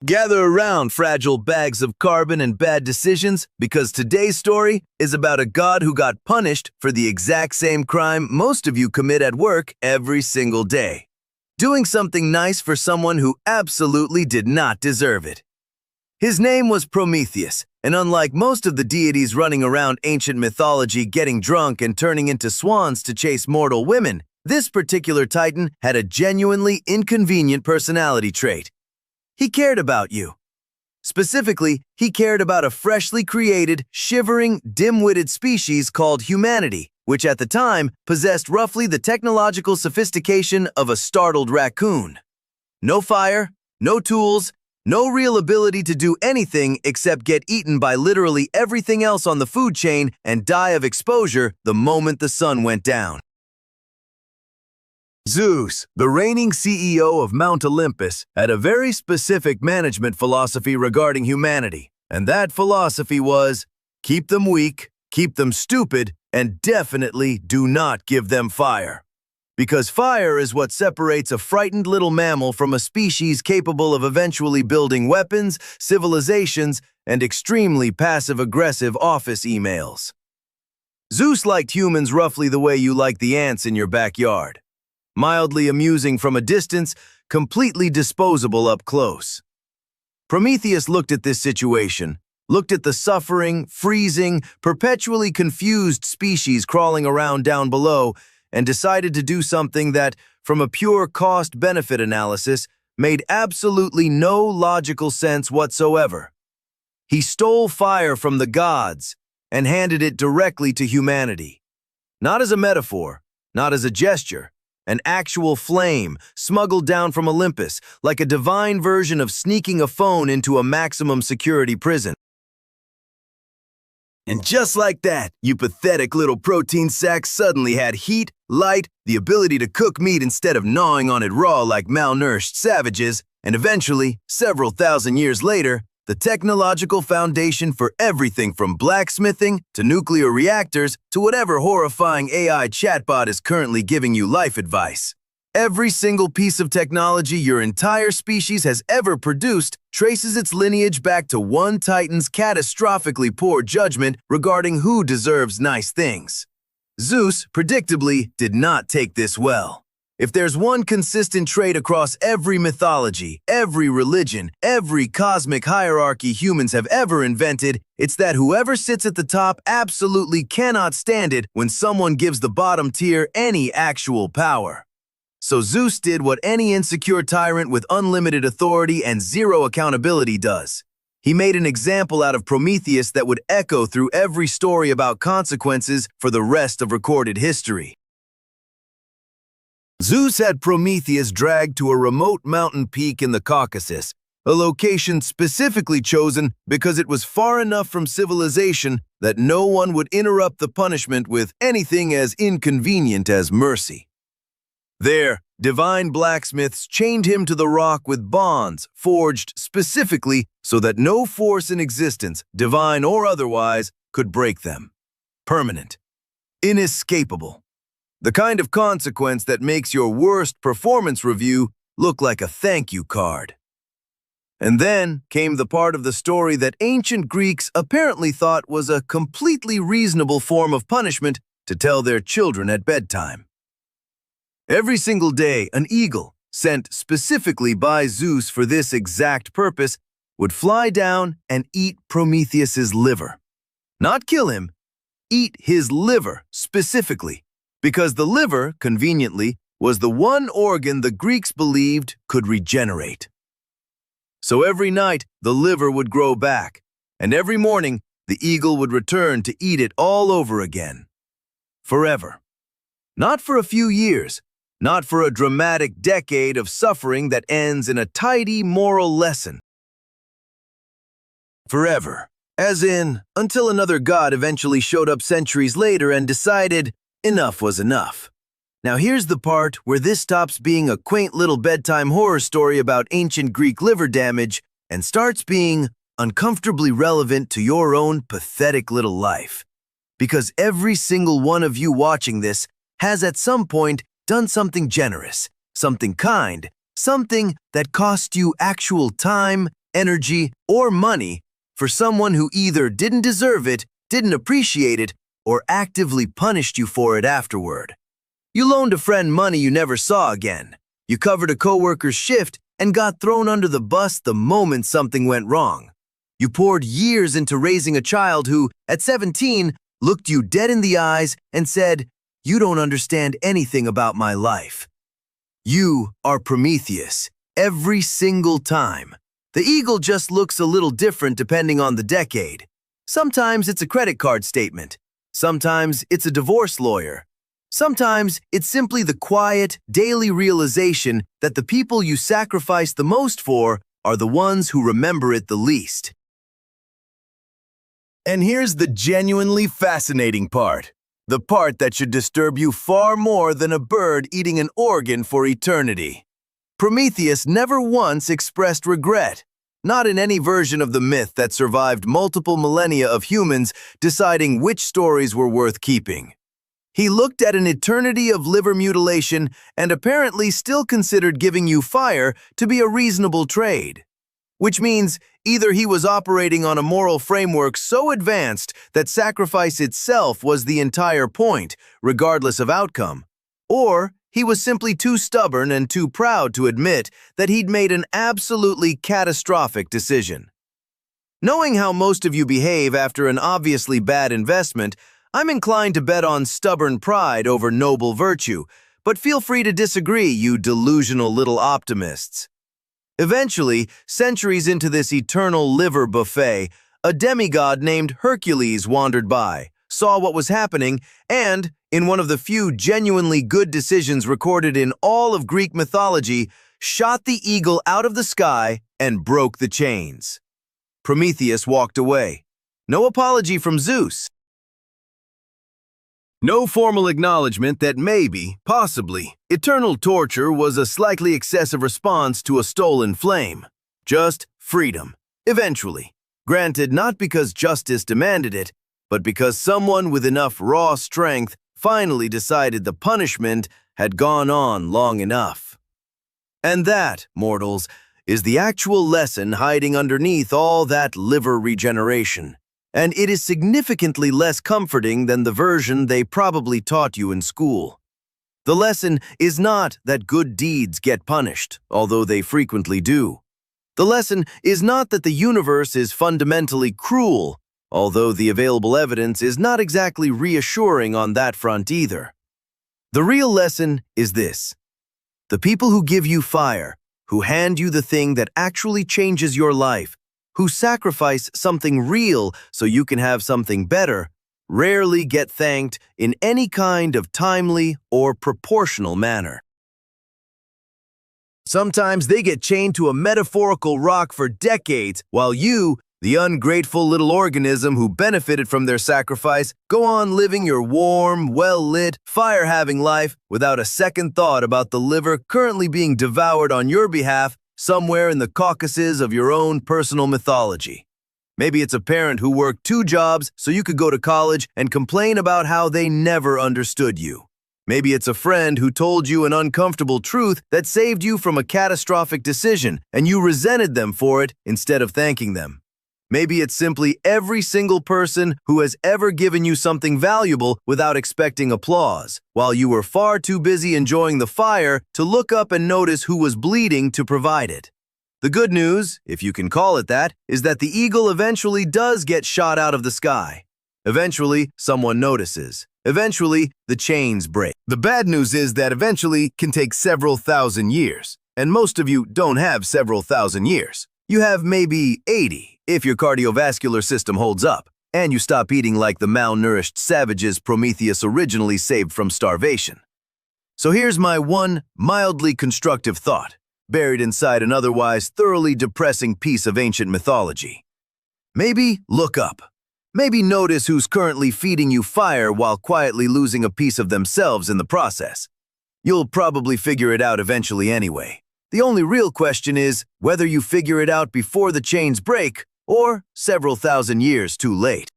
Gather around, fragile bags of carbon and bad decisions, because today's story is about a god who got punished for the exact same crime most of you commit at work every single day. Doing something nice for someone who absolutely did not deserve it. His name was Prometheus, and unlike most of the deities running around ancient mythology getting drunk and turning into swans to chase mortal women, this particular titan had a genuinely inconvenient personality trait. He cared about you. Specifically, he cared about a freshly created, shivering, dim-witted species called humanity, which at the time possessed roughly the technological sophistication of a startled raccoon. No fire, no tools, no real ability to do anything except get eaten by literally everything else on the food chain and die of exposure the moment the sun went down. Zeus, the reigning CEO of Mount Olympus, had a very specific management philosophy regarding humanity, and that philosophy was, keep them weak, keep them stupid, and definitely do not give them fire. Because fire is what separates a frightened little mammal from a species capable of eventually building weapons, civilizations, and extremely passive-aggressive office emails. Zeus liked humans roughly the way you like the ants in your backyard. Mildly amusing from a distance, completely disposable up close. Prometheus looked at this situation, looked at the suffering, freezing, perpetually confused species crawling around down below, and decided to do something that, from a pure cost-benefit analysis, made absolutely no logical sense whatsoever. He stole fire from the gods and handed it directly to humanity. Not as a metaphor, not as a gesture, an actual flame smuggled down from Olympus, like a divine version of sneaking a phone into a maximum security prison. And just like that, you pathetic little protein sack suddenly had heat, light, the ability to cook meat instead of gnawing on it raw like malnourished savages, and eventually, several thousand years later, the technological foundation for everything from blacksmithing to nuclear reactors to whatever horrifying AI chatbot is currently giving you life advice. Every single piece of technology your entire species has ever produced traces its lineage back to one titan's catastrophically poor judgment regarding who deserves nice things. Zeus, predictably, did not take this well. If there's one consistent trait across every mythology, every religion, every cosmic hierarchy humans have ever invented, it's that whoever sits at the top absolutely cannot stand it when someone gives the bottom tier any actual power. So Zeus did what any insecure tyrant with unlimited authority and zero accountability does. He made an example out of Prometheus that would echo through every story about consequences for the rest of recorded history. Zeus had Prometheus dragged to a remote mountain peak in the Caucasus, a location specifically chosen because it was far enough from civilization that no one would interrupt the punishment with anything as inconvenient as mercy. There, divine blacksmiths chained him to the rock with bonds forged specifically so that no force in existence, divine or otherwise, could break them. Permanent. Inescapable. The kind of consequence that makes your worst performance review look like a thank you card. And then came the part of the story that ancient Greeks apparently thought was a completely reasonable form of punishment to tell their children at bedtime. Every single day, an eagle, sent specifically by Zeus for this exact purpose, would fly down and eat Prometheus's liver. Not kill him, eat his liver specifically. Because the liver, conveniently, was the one organ the Greeks believed could regenerate. So every night, the liver would grow back, and every morning, the eagle would return to eat it all over again. Forever. Not for a few years, not for a dramatic decade of suffering that ends in a tidy moral lesson. Forever. As in, until another god eventually showed up centuries later and decided, enough was enough. Now here's the part where this stops being a quaint little bedtime horror story about ancient Greek liver damage and starts being uncomfortably relevant to your own pathetic little life. Because every single one of you watching this has at some point done something generous, something kind, something that cost you actual time, energy, or money for someone who either didn't deserve it, didn't appreciate it, or actively punished you for it afterward. You loaned a friend money you never saw again. You covered a coworker's shift and got thrown under the bus the moment something went wrong. You poured years into raising a child who, at 17, looked you dead in the eyes and said, "You don't understand anything about my life." You are Prometheus, every single time. The eagle just looks a little different depending on the decade. Sometimes it's a credit card statement. Sometimes it's a divorce lawyer. Sometimes it's simply the quiet, daily realization that the people you sacrifice the most for are the ones who remember it the least. And here's the genuinely fascinating part. The part that should disturb you far more than a bird eating an organ for eternity. Prometheus never once expressed regret, not in any version of the myth that survived multiple millennia of humans deciding which stories were worth keeping. He looked at an eternity of liver mutilation and apparently still considered giving you fire to be a reasonable trade. Which means either he was operating on a moral framework so advanced that sacrifice itself was the entire point, regardless of outcome, or he was simply too stubborn and too proud to admit that he'd made an absolutely catastrophic decision. Knowing how most of you behave after an obviously bad investment, I'm inclined to bet on stubborn pride over noble virtue, but feel free to disagree, you delusional little optimists. Eventually, centuries into this eternal liver buffet, a demigod named Hercules wandered by, saw what was happening, and, in one of the few genuinely good decisions recorded in all of Greek mythology, shot the eagle out of the sky and broke the chains. Prometheus walked away. No apology from Zeus. No formal acknowledgement that maybe, possibly, eternal torture was a slightly excessive response to a stolen flame. Just freedom, eventually. Granted, not because justice demanded it, but because someone with enough raw strength finally decided the punishment had gone on long enough. And that, mortals, is the actual lesson hiding underneath all that liver regeneration. And it is significantly less comforting than the version they probably taught you in school. The lesson is not that good deeds get punished, although they frequently do. The lesson is not that the universe is fundamentally cruel, although the available evidence is not exactly reassuring on that front either. The real lesson is this: the people who give you fire, who hand you the thing that actually changes your life, who sacrifice something real so you can have something better, rarely get thanked in any kind of timely or proportional manner. Sometimes they get chained to a metaphorical rock for decades, while you, the ungrateful little organism who benefited from their sacrifice, go on living your warm, well-lit, fire-having life without a second thought about the liver currently being devoured on your behalf somewhere in the Caucasus of your own personal mythology. Maybe it's a parent who worked 2 jobs so you could go to college and complain about how they never understood you. Maybe it's a friend who told you an uncomfortable truth that saved you from a catastrophic decision and you resented them for it instead of thanking them. Maybe it's simply every single person who has ever given you something valuable without expecting applause, while you were far too busy enjoying the fire to look up and notice who was bleeding to provide it. The good news, if you can call it that, is that the eagle eventually does get shot out of the sky. Eventually, someone notices. Eventually, the chains break. The bad news is that eventually can take several thousand years, and most of you don't have several thousand years. You have maybe 80. If your cardiovascular system holds up, and you stop eating like the malnourished savages Prometheus originally saved from starvation. So here's my one mildly constructive thought, buried inside an otherwise thoroughly depressing piece of ancient mythology. Maybe look up. Maybe notice who's currently feeding you fire while quietly losing a piece of themselves in the process. You'll probably figure it out eventually anyway. The only real question is whether you figure it out before the chains break or several thousand years too late.